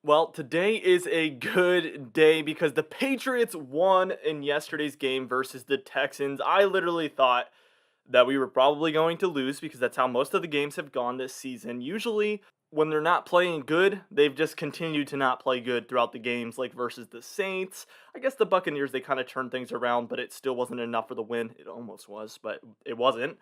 Well, today is a good day because the Patriots won in yesterday's game versus the Texans. I literally thought that we were probably going to lose because that's how most of the games have gone this season. Usually, when they're not playing good, they've just continued to not play good throughout the games, like versus the Saints. I guess the Buccaneers, they kind of turned things around, but it still wasn't enough for the win. It almost was, but it wasn't.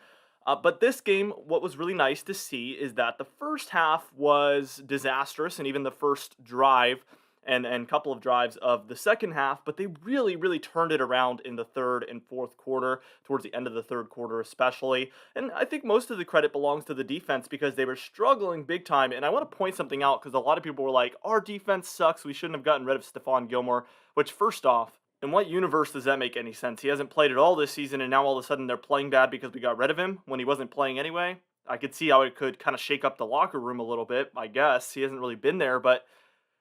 But this game, what was really nice to see is that the first half was disastrous, and even the first drive and couple of drives of the second half, but they really turned it around in the third and fourth quarter, towards the end of the third quarter especially. And I think most of the credit belongs to the defense because they were struggling big time. And I want to point something out because a lot of people were like, our defense sucks. We shouldn't have gotten rid of Stephon Gilmore, which, first off, in what universe does that make any sense? He hasn't played at all this season, and now all of a sudden they're playing bad because we got rid of him when he wasn't playing anyway. I could see how it could kind of shake up the locker room a little bit, I guess. He hasn't really been there, but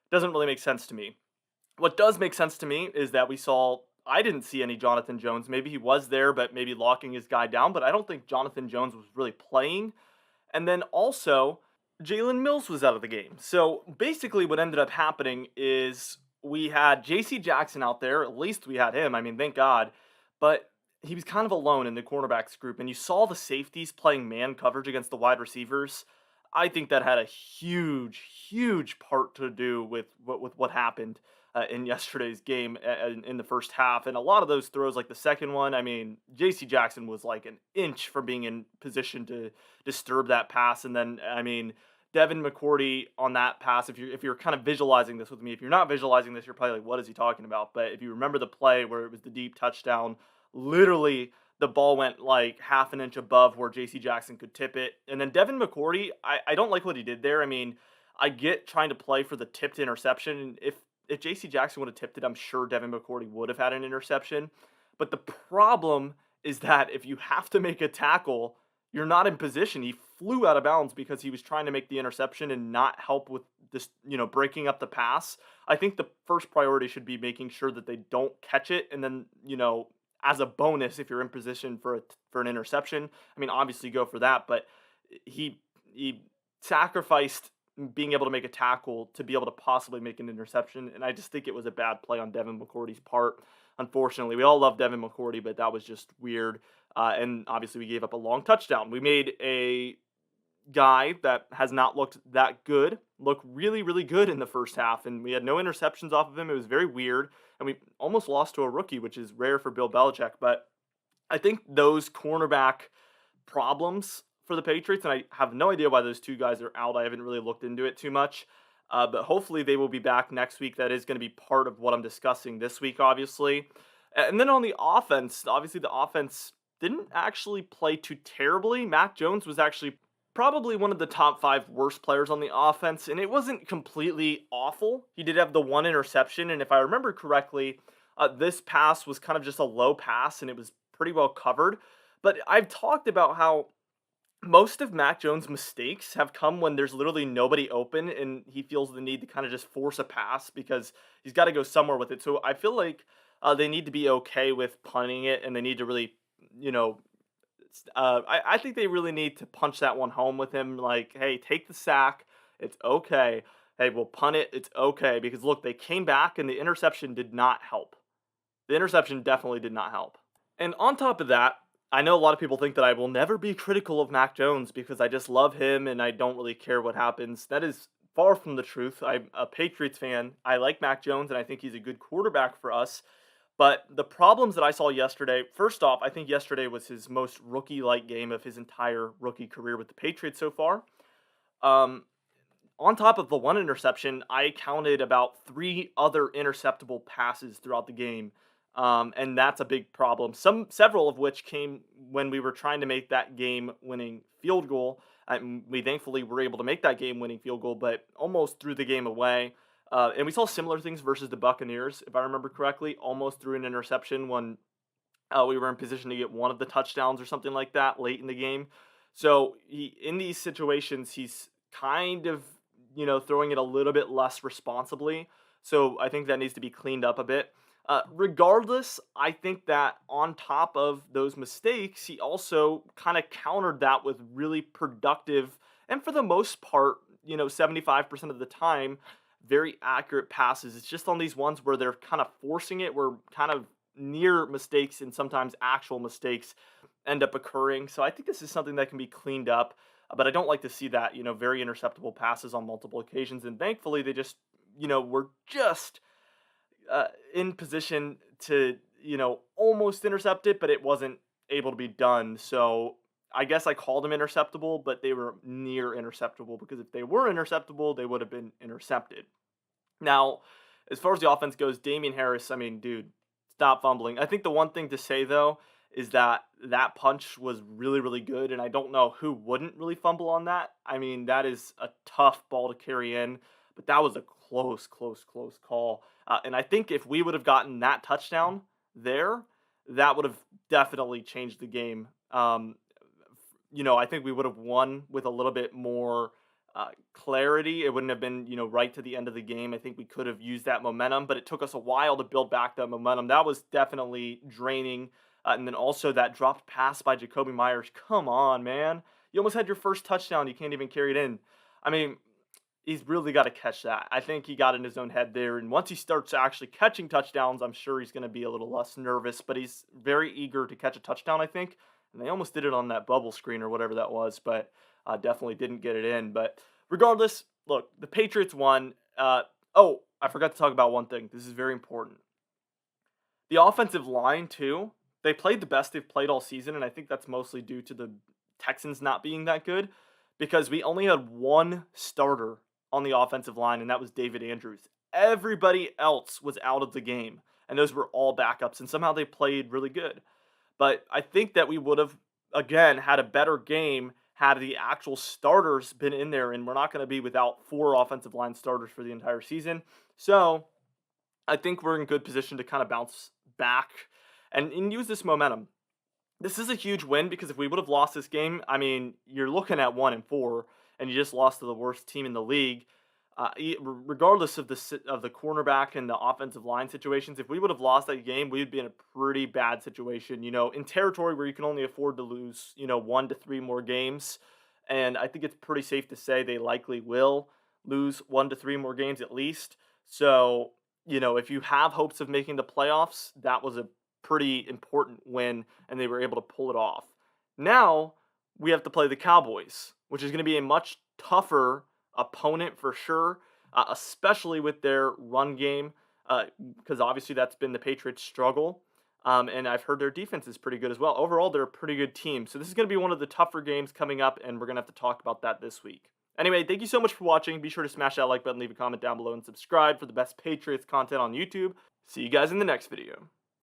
doesn't really make sense to me. What does make sense to me is that I didn't see any Jonathan Jones. Maybe he was there, but maybe locking his guy down, but I don't think Jonathan Jones was really playing. And then also, Jalen Mills was out of the game. So basically, what ended up happening is we had JC Jackson out there. At least we had him. I mean, thank God. But he was kind of alone in the cornerbacks group. And you saw the safeties playing man coverage against the wide receivers. I think that had a huge part to do with what happened in yesterday's game in the first half. And a lot of those throws, like the second one, I mean, J.C. Jackson was like an inch from being in position to disturb that pass. And then, I mean, Devin McCourty on that pass. If you're kind of visualizing this with me, if you're not visualizing this, you're probably like, what is he talking about? But if you remember the play where it was the deep touchdown, literally the ball went like half an inch above where JC Jackson could tip it. And then Devin McCourty, I don't like what he did there. I mean, I get trying to play for the tipped interception. If JC Jackson would have tipped it, I'm sure Devin McCourty would have had an interception. But the problem is that if you have to make a tackle, you're not in position. He flew out of bounds because he was trying to make the interception and not help with this, breaking up the pass. I think the first priority should be making sure that they don't catch it, and then, as a bonus, if you're in position for an interception, I mean, obviously go for that. But he sacrificed being able to make a tackle to be able to possibly make an interception, and I just think it was a bad play on Devin McCourty's part. Unfortunately, we all love Devin McCourty, but that was just weird. And obviously, we gave up a long touchdown. We made a guy that has not looked that good look really good in the first half, and we had no interceptions off of him. It was very weird, and we almost lost to a rookie, which is rare for Bill Belichick. But I think those cornerback problems for the Patriots, and I have no idea why those two guys are out. I haven't really looked into it too much, but hopefully they will be back next week. That is going to be part of what I'm discussing this week, obviously. And then on the offense, obviously the offense didn't actually play too terribly. Mac Jones was actually probably one of the top five worst players on the offense, and it wasn't completely awful. He did have the one interception, and if I remember correctly, this pass was kind of just a low pass, and it was pretty well covered. But I've talked about how most of Mac Jones' mistakes have come when there's literally nobody open and he feels the need to kind of just force a pass because he's got to go somewhere with it. So I feel like they need to be okay with punting it, and they need to really, you know, I think they really need to punch that one home with him. Like, hey, take the sack. It's okay. Hey, we'll punt it. It's okay. Because look, they came back and the interception did not help. The interception definitely did not help. And on top of that, I know a lot of people think that I will never be critical of Mac Jones because I just love him and I don't really care what happens. That is far from the truth. I'm a Patriots fan. I like Mac Jones and I think he's a good quarterback for us. But the problems that I saw yesterday, first off, I think yesterday was his most rookie-like game of his entire rookie career with the Patriots so far. Um, on top of the one interception, I counted about three other interceptable passes throughout the game, and that's a big problem. Several of which came when we were trying to make that game-winning field goal. We thankfully were able to make that game-winning field goal, but almost threw the game away. And we saw similar things versus the Buccaneers, if I remember correctly. Almost threw an interception when we were in position to get one of the touchdowns or something like that late in the game. So in these situations, he's kind of throwing it a little bit less responsibly. So I think that needs to be cleaned up a bit. Regardless, I think that on top of those mistakes, he also kind of countered that with really productive and for the most part, 75% of the time, very accurate passes. It's just on these ones where they're kind of forcing it, where kind of near mistakes and sometimes actual mistakes end up occurring. So I think this is something that can be cleaned up. But I don't like to see that, very interceptable passes on multiple occasions. And thankfully, they just, were just in position to, almost intercept it, but it wasn't able to be done. So I guess I called them interceptable, but they were near interceptable because if they were interceptable, they would have been intercepted. Now, as far as the offense goes, Damian Harris, I mean, dude, stop fumbling. I think the one thing to say though is that that punch was really, really good, and I don't know who wouldn't really fumble on that. I mean, that is a tough ball to carry in, but that was a close, close, close call. And I think if we would have gotten that touchdown there, that would have definitely changed the game. I think we would have won with a little bit more clarity. It wouldn't have been, right to the end of the game. I think we could have used that momentum, but it took us a while to build back that momentum. That was definitely draining. And then also that dropped pass by Jacoby Myers. Come on, man. You almost had your first touchdown. You can't even carry it in. I mean, he's really got to catch that. I think he got in his own head there. And once he starts actually catching touchdowns, I'm sure he's going to be a little less nervous, but he's very eager to catch a touchdown, I think. And they almost did it on that bubble screen or whatever that was, but definitely didn't get it in. But regardless, look, the Patriots won. I forgot to talk about one thing. This is very important. The offensive line, too, they played the best they've played all season, and I think that's mostly due to the Texans not being that good because we only had one starter on the offensive line, and that was David Andrews. Everybody else was out of the game, and those were all backups, and somehow they played really good. But I think that we would have, again, had a better game had the actual starters been in there, and we're not going to be without 4 offensive line starters for the entire season. So I think we're in good position to kind of bounce back and use this momentum. This is a huge win because if we would have lost this game, I mean, you're looking at 1-4, and you just lost to the worst team in the league. Regardless of the cornerback and the offensive line situations, if we would have lost that game, we'd be in a pretty bad situation. In territory where you can only afford to lose, 1 to 3 more games, and I think it's pretty safe to say they likely will lose 1 to 3 more games at least. So, if you have hopes of making the playoffs, that was a pretty important win, and they were able to pull it off. Now we have to play the Cowboys, which is going to be a much tougher opponent for sure, especially with their run game, because obviously that's been the Patriots' struggle. And I've heard their defense is pretty good as well. Overall, they're a pretty good team. So this is going to be one of the tougher games coming up, and we're going to have to talk about that this week. Anyway, thank you so much for watching. Be sure to smash that like button, leave a comment down below, and subscribe for the best Patriots content on YouTube. See you guys in the next video.